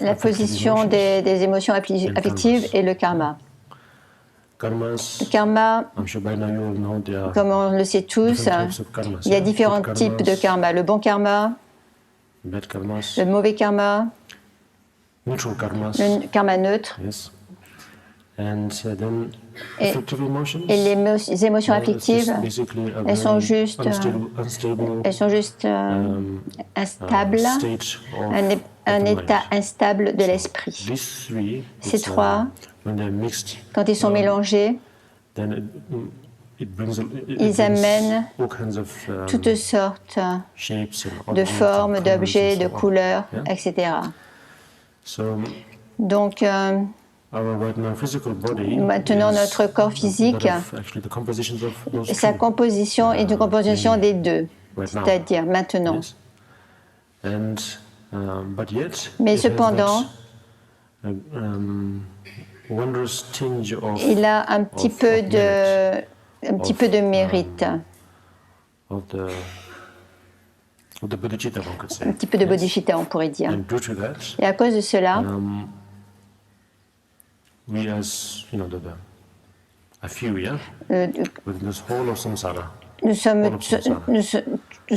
la position des émotions affectives et le karma. Le karma, comme on le sait tous, il y a différents types de karma. Le bon karma, le mauvais karma, le karma neutre. Et les émotions affectives, elles sont juste instables, un état instable de l'esprit. Ces trois, quand ils sont mélangés, ils amènent toutes sortes de formes, d'objets, de couleurs, etc. Donc, maintenant, notre corps physique, sa composition est une composition des deux, c'est-à-dire maintenant. Mais cependant, il a un petit peu de mérite. Un petit peu de bodhicitta, on pourrait dire. Et à cause de cela, nous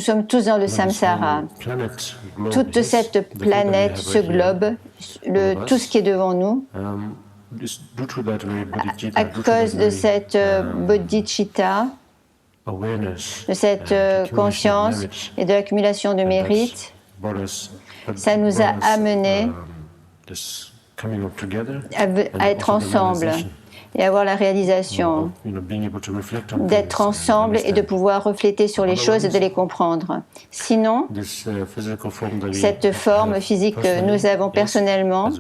sommes tous dans le samsara. Toute cette planète, ce globe, tout ce qui est devant nous, à cause de cette bodhicitta, de cette conscience et de l'accumulation de mérite, ça nous a amenés à être ensemble et avoir la réalisation d'être ensemble et de pouvoir refléter sur les choses et de les comprendre. Sinon, cette forme physique que nous avons personnellement,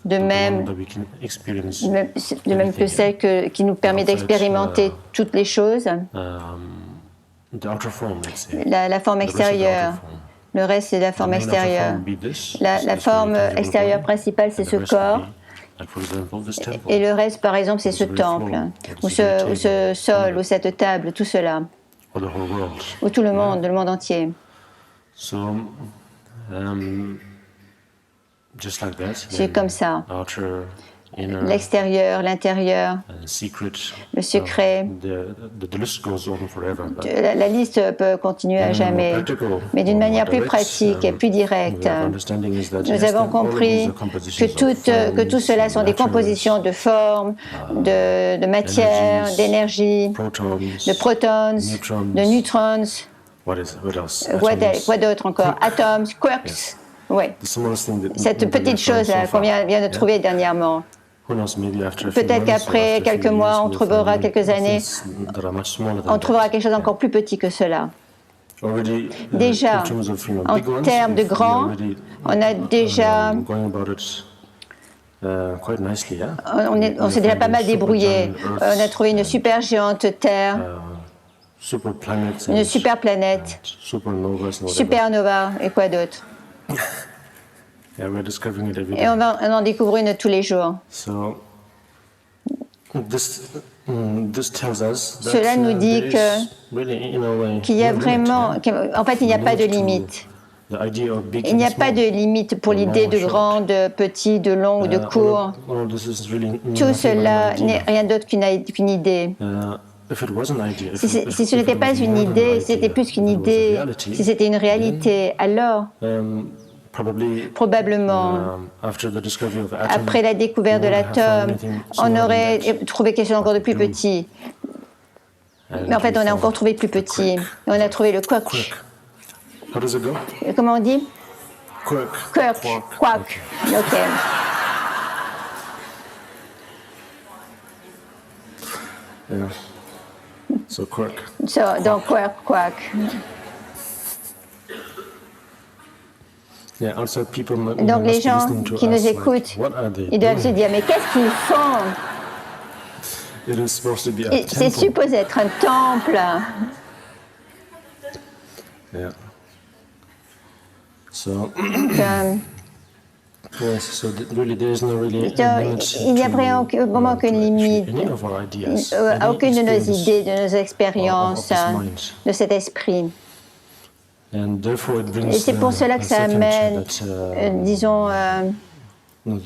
de même que celle qui nous permet d'expérimenter toutes les choses, la forme extérieure, le reste c'est la forme extérieure. La forme extérieure principale c'est ce corps, et le reste par exemple c'est ce temple, ou ce sol, ou cette table, tout cela, ou tout le monde entier. C'est comme ça. L'extérieur, l'intérieur, le secret. La liste peut continuer à jamais. Mais d'une manière plus pratique et plus directe, nous avons compris que tout cela sont des compositions de formes, de matière, d'énergie, de protons, de neutrons. Quoi d'autre encore? Atomes, quarks. Oui, cette petite chose-là qu'on vient de trouver dernièrement. Peut-être qu'après quelques mois, on trouvera quelques années, on trouvera quelque chose d'encore plus petit que cela. Déjà, en termes de grand, on a déjà... On s'est déjà pas mal débrouillé. On a trouvé une super géante Terre, une super planète, supernova et quoi d'autre. Et on en découvre une tous les jours. Cela nous dit qu'il y a vraiment... En fait, il n'y a pas de limite. Il n'y a pas de limite pour l'idée de grand, de petit, de long ou de court. Tout cela n'est rien d'autre qu'une idée. Si ce n'était pas une idée, si c'était plus qu'une idée, si c'était une réalité, alors... Probablement, après la découverte de l'atome, on aurait trouvé quelque chose encore de plus petit. Mais en fait, on a encore trouvé plus petit. Et on a trouvé le quark. Comment on dit? Quark. Ok. Donc quark. Donc les gens qui nous écoutent, ils doivent se dire, mais qu'est-ce qu'ils font? C'est supposé être un temple. Il n'y a vraiment aucune limite à aucune de nos idées, de nos expériences, de cet esprit. Et c'est pour cela que ça amène, disons, le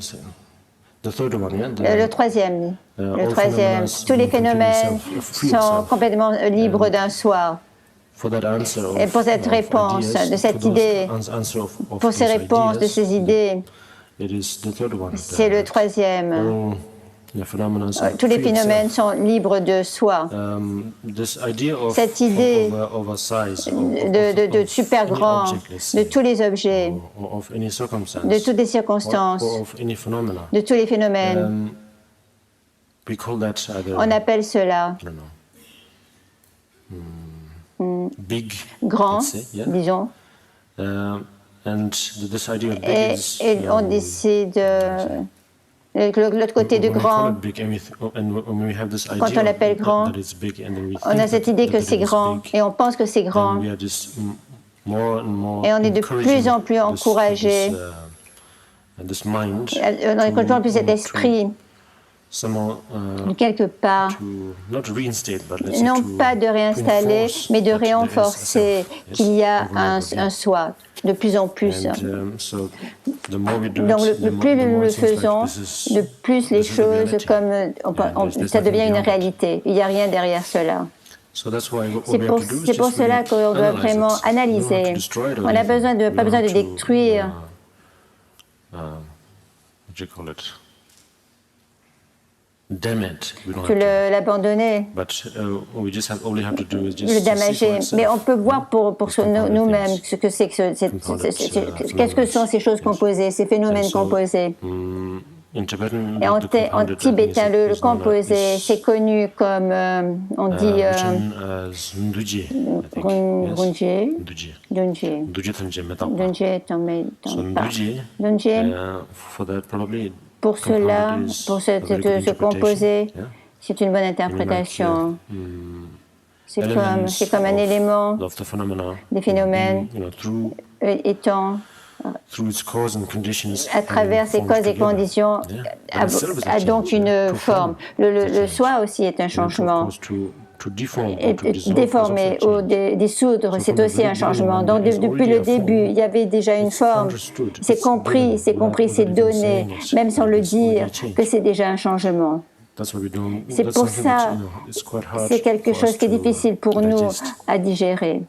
troisième. Tous les phénomènes sont complètement libres d'un soi. Et pour cette réponse, de cette idée, pour ces réponses de ces idées, c'est le troisième. Tous les phénomènes sont libres de soi. Cette idée de super grand, de tous les objets, de toutes les circonstances, de tous les phénomènes, on appelle cela grand, disons. Et on décide l'autre côté de grand. Quand on l'appelle grand, on a cette idée que c'est grand et on pense que c'est grand. Et on est de plus en plus encouragé. On est de plus en plus cet esprit. Quelque part, non pas de réinstaller, mais de renforcer qu'il y a un soi, de plus en plus. Donc, le plus nous le faisons, de plus les choses, comme ça devient une réalité. Il n'y a rien derrière cela. C'est pour cela qu'on doit vraiment analyser. On n'a pas besoin de détruire. Que l'abandonner, le damager. Mais on peut voir pour nous-mêmes ce que c'est qu'est-ce que sont ces choses composées, ces phénomènes composés. Et en tibétain, le composé, c'est connu comme, on dit, Runje. Pour cela, pour ce composé, c'est une bonne interprétation. C'est comme un élément des phénomènes étant à travers ces causes et conditions a donc une forme. Le soi aussi est un changement. Et déformer ou dissoudre, c'est aussi un changement. Donc depuis le début, il y avait déjà une forme. C'est compris, c'est donné, même sans le dire, que c'est déjà un changement. C'est pour ça, c'est quelque chose qui est difficile pour nous à digérer.